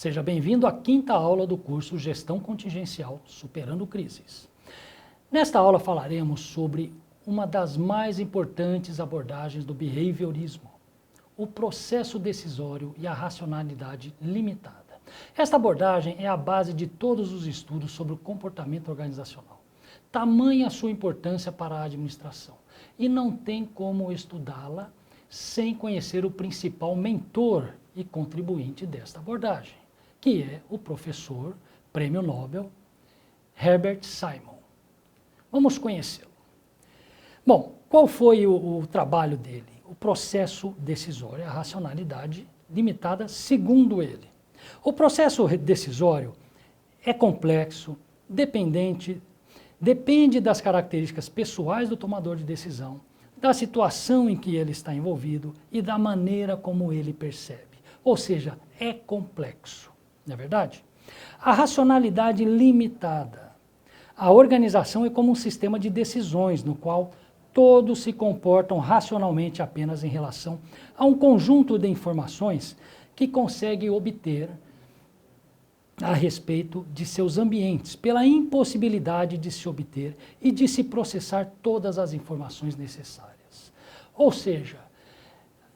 Seja bem-vindo à quinta aula do curso Gestão Contingencial Superando Crises. Nesta aula falaremos sobre uma das mais importantes abordagens do behaviorismo, o processo decisório e a racionalidade limitada. Esta abordagem é a base de todos os estudos sobre o comportamento organizacional. Tamanha a sua importância para a administração e não tem como estudá-la sem conhecer o principal mentor e contribuinte desta abordagem, que é o professor, prêmio Nobel, Herbert Simon. Vamos conhecê-lo. Bom, qual foi o trabalho dele? O processo decisório, a racionalidade limitada, segundo ele. O processo decisório é complexo, depende das características pessoais do tomador de decisão, da situação em que ele está envolvido e da maneira como ele percebe. Ou seja, é complexo, não é verdade? A racionalidade limitada. A organização é como um sistema de decisões no qual todos se comportam racionalmente apenas em relação a um conjunto de informações que consegue obter a respeito de seus ambientes, pela impossibilidade de se obter e de se processar todas as informações necessárias. Ou seja,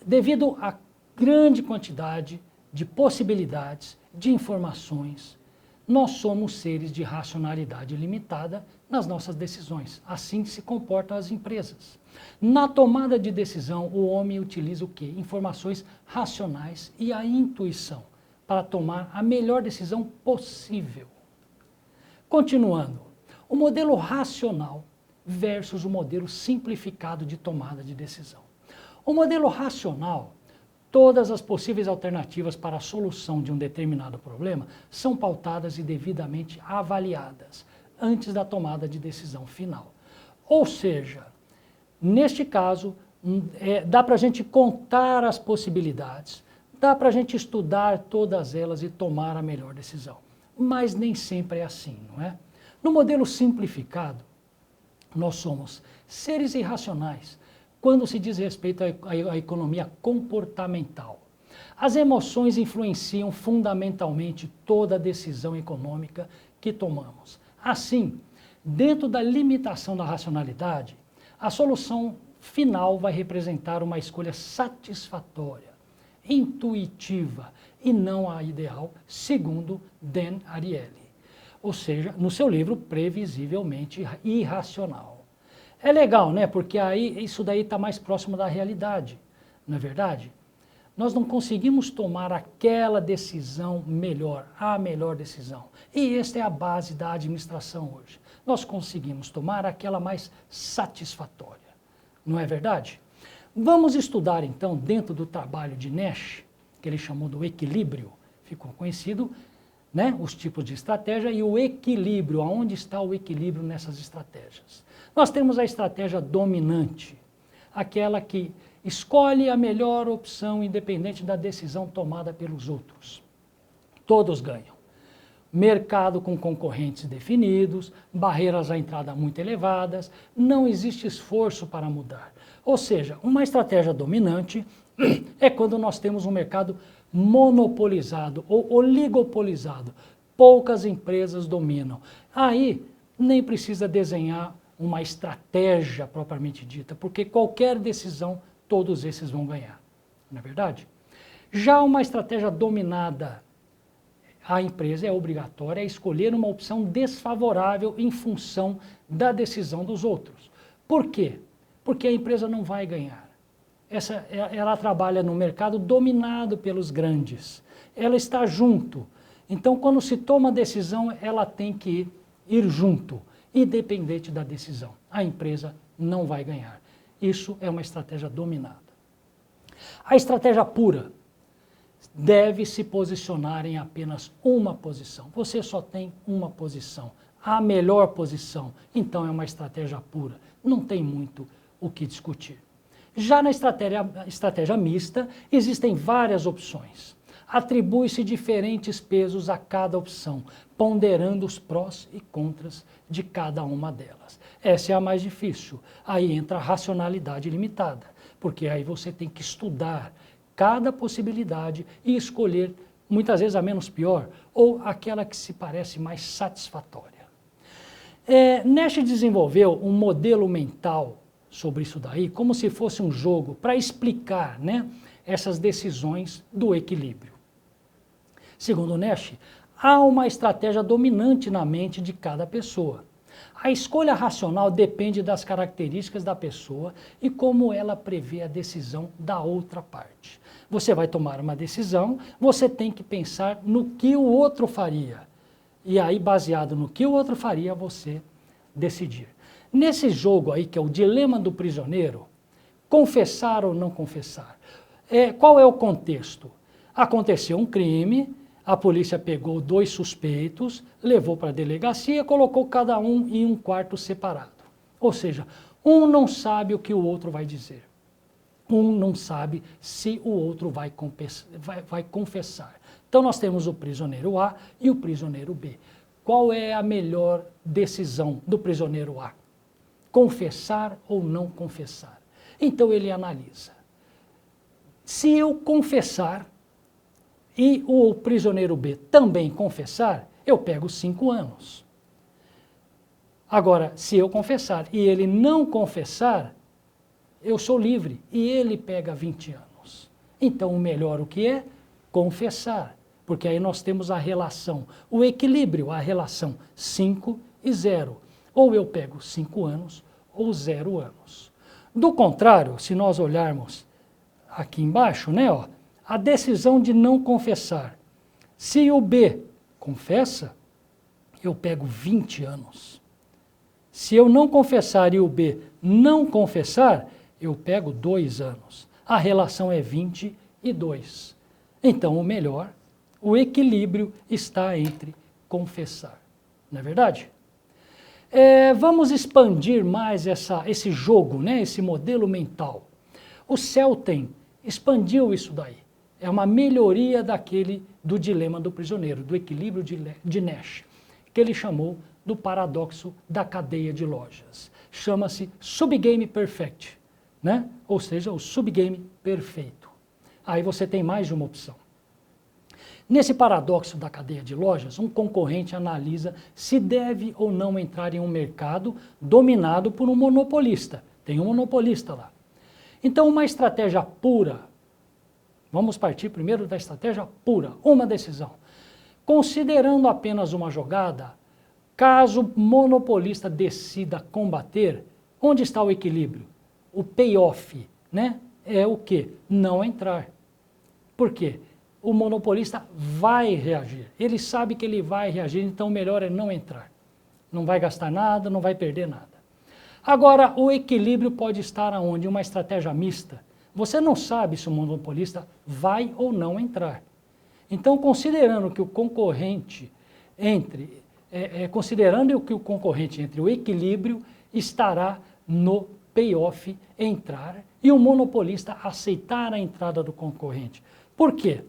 devido à grande quantidade de possibilidades, de informações, nós somos seres de racionalidade limitada nas nossas decisões. Assim se comportam as empresas. Na tomada de decisão, o homem utiliza o quê? Informações racionais e a intuição para tomar a melhor decisão possível. Continuando, o modelo racional versus o modelo simplificado de tomada de decisão. O modelo racional, todas as possíveis alternativas para a solução de um determinado problema são pautadas e devidamente avaliadas antes da tomada de decisão final. Ou seja, neste caso, dá para a gente contar as possibilidades, dá para a gente estudar todas elas e tomar a melhor decisão. Mas nem sempre é assim, não é? No modelo simplificado, nós somos seres irracionais quando se diz respeito à economia comportamental. As emoções influenciam fundamentalmente toda a decisão econômica que tomamos. Assim, dentro da limitação da racionalidade, a solução final vai representar uma escolha satisfatória, intuitiva e não a ideal, segundo Dan Ariely. Ou seja, no seu livro Previsivelmente Irracional. É legal, né? Porque aí isso daí está mais próximo da realidade, não é verdade? Nós não conseguimos tomar aquela decisão melhor, a melhor decisão. E esta é a base da administração hoje. Nós conseguimos tomar aquela mais satisfatória, não é verdade? Vamos estudar então, dentro do trabalho de Nash, que ele chamou do equilíbrio, ficou conhecido, né, os tipos de estratégia e o equilíbrio, aonde está o equilíbrio nessas estratégias. Nós temos a estratégia dominante, aquela que escolhe a melhor opção independente da decisão tomada pelos outros. Todos ganham. Mercado com concorrentes definidos, barreiras à entrada muito elevadas, não existe esforço para mudar. Ou seja, uma estratégia dominante é quando nós temos um mercado monopolizado ou oligopolizado. Poucas empresas dominam. Aí nem precisa desenhar uma estratégia propriamente dita, porque qualquer decisão, todos esses vão ganhar. Não é verdade? Já uma estratégia dominada, a empresa é obrigatória a escolher uma opção desfavorável em função da decisão dos outros. Por quê? Porque a empresa não vai ganhar. Ela trabalha no mercado dominado pelos grandes. Ela está junto. Então, quando se toma a decisão, ela tem que ir junto, independente da decisão. A empresa não vai ganhar. Isso é uma estratégia dominada. A estratégia pura deve se posicionar em apenas uma posição. Você só tem uma posição, a melhor posição. Então, é uma estratégia pura. Não tem muito o que discutir. Já na estratégia mista, existem várias opções. Atribui-se diferentes pesos a cada opção, ponderando os prós e contras de cada uma delas. Essa é a mais difícil. Aí entra a racionalidade limitada, porque aí você tem que estudar cada possibilidade e escolher muitas vezes a menos pior, ou aquela que se parece mais satisfatória. Nash desenvolveu um modelo mental sobre isso daí, como se fosse um jogo, para explicar, né, essas decisões do equilíbrio. Segundo Nash, há uma estratégia dominante na mente de cada pessoa. A escolha racional depende das características da pessoa e como ela prevê a decisão da outra parte. Você vai tomar uma decisão, você tem que pensar no que o outro faria. E aí, baseado no que o outro faria, você decidir. Nesse jogo aí, que é o dilema do prisioneiro, confessar ou não confessar. Qual é o contexto? Aconteceu um crime, a polícia pegou 2 suspeitos, levou para a delegacia, colocou cada um em um quarto separado. Ou seja, um não sabe o que o outro vai dizer. Um não sabe se o outro vai confessar. Então nós temos o prisioneiro A e o prisioneiro B. Qual é a melhor decisão do prisioneiro A? Confessar ou não confessar? Então ele analisa. Se eu confessar e o prisioneiro B também confessar, eu pego 5 anos. Agora, se eu confessar e ele não confessar, eu sou livre e ele pega 20 anos. Então o melhor o que é? Confessar. Porque aí nós temos a relação, o equilíbrio, a relação 5 e 0. Ou eu pego 5 anos ou 0 anos. Do contrário, se nós olharmos aqui embaixo, né, ó, a decisão de não confessar. Se o B confessa, eu pego 20 anos. Se eu não confessar e o B não confessar, eu pego 2 anos. A relação é 22. Então, o melhor, o equilíbrio está entre confessar. Não é verdade? Vamos expandir mais esse jogo, né, esse modelo mental. O Selten expandiu isso daí. É uma melhoria do dilema do prisioneiro, do equilíbrio de Nash, que ele chamou do paradoxo da cadeia de lojas. Chama-se subgame perfect, né? Ou seja, o subgame perfeito. Aí você tem mais de uma opção. Nesse paradoxo da cadeia de lojas, um concorrente analisa se deve ou não entrar em um mercado dominado por um monopolista. Tem um monopolista lá. Então, uma estratégia pura, vamos partir primeiro da estratégia pura, uma decisão. Considerando apenas uma jogada, caso o monopolista decida combater, onde está o equilíbrio? O payoff, né? É o quê? Não entrar. Por quê? O monopolista vai reagir. Ele sabe que ele vai reagir, então o melhor é não entrar. Não vai gastar nada, não vai perder nada. Agora, o equilíbrio pode estar aonde? Uma estratégia mista. Você não sabe se o monopolista vai ou não entrar. Então, considerando que o concorrente entre o equilíbrio estará no payoff entrar e o monopolista aceitar a entrada do concorrente. Por quê?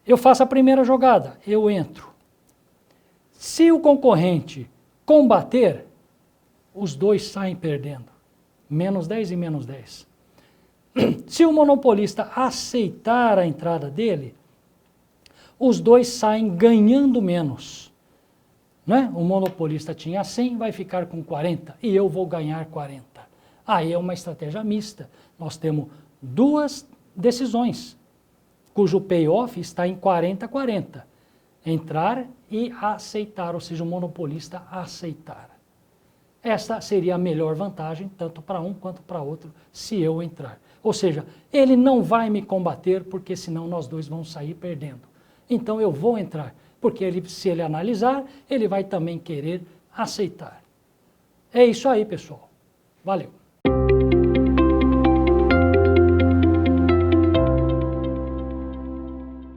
Eu faço a primeira jogada, eu entro. Se o concorrente combater, os dois saem perdendo. Menos 10 e menos 10. Se o monopolista aceitar a entrada dele, os dois saem ganhando menos. Né? O monopolista tinha 100, vai ficar com 40 e eu vou ganhar 40. Aí é uma estratégia mista. Nós temos 2 decisões, cujo payoff está em 40-40. Entrar e aceitar, ou seja, o monopolista aceitar. Essa seria a melhor vantagem, tanto para um quanto para outro, se eu entrar. Ou seja, ele não vai me combater, porque senão nós dois vamos sair perdendo. Então eu vou entrar, porque se ele analisar, ele vai também querer aceitar. É isso aí, pessoal. Valeu.